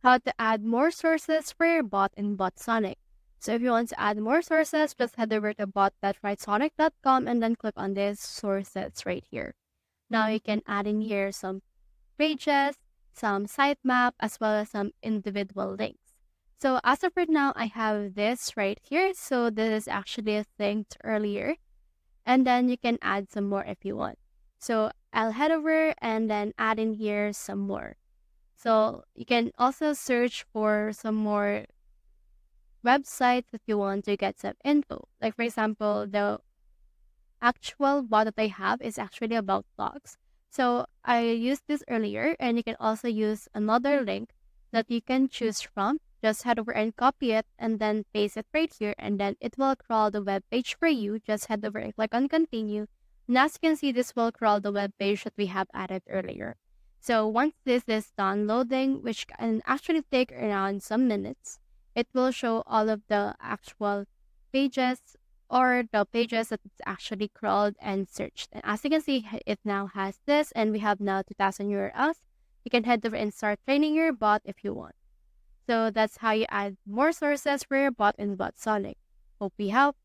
how to add more sources for your bot in BotSonic. So if you want to add more sources, just head over to bot.writesonic.com and then click on this sources right here. Now you can add in here some pages, some sitemap, as well as some individual links. So as of right now, I have this right here. So this is actually a thing earlier. And then you can add some more if you want. So I'll head over and then add in here some more. So you can also search for some more websites if you want to get some info. Like for example, the actual bot that I have is actually about dogs. So I used this earlier, and you can also use another link that you can choose from. Just head over and copy it and then paste it right here, and then it will crawl the web page for you. Just head over and click on continue. And as you can see, this will crawl the web page that we have added earlier. So once this is done loading, which can actually take around some minutes, it will show all of the actual pages or the pages that it's actually crawled and searched. And as you can see, it now has this, and we have now 2000 URLs. You can head over and start training your bot if you want. So that's how you add more sources for your bot in BotSonic. Hope we help.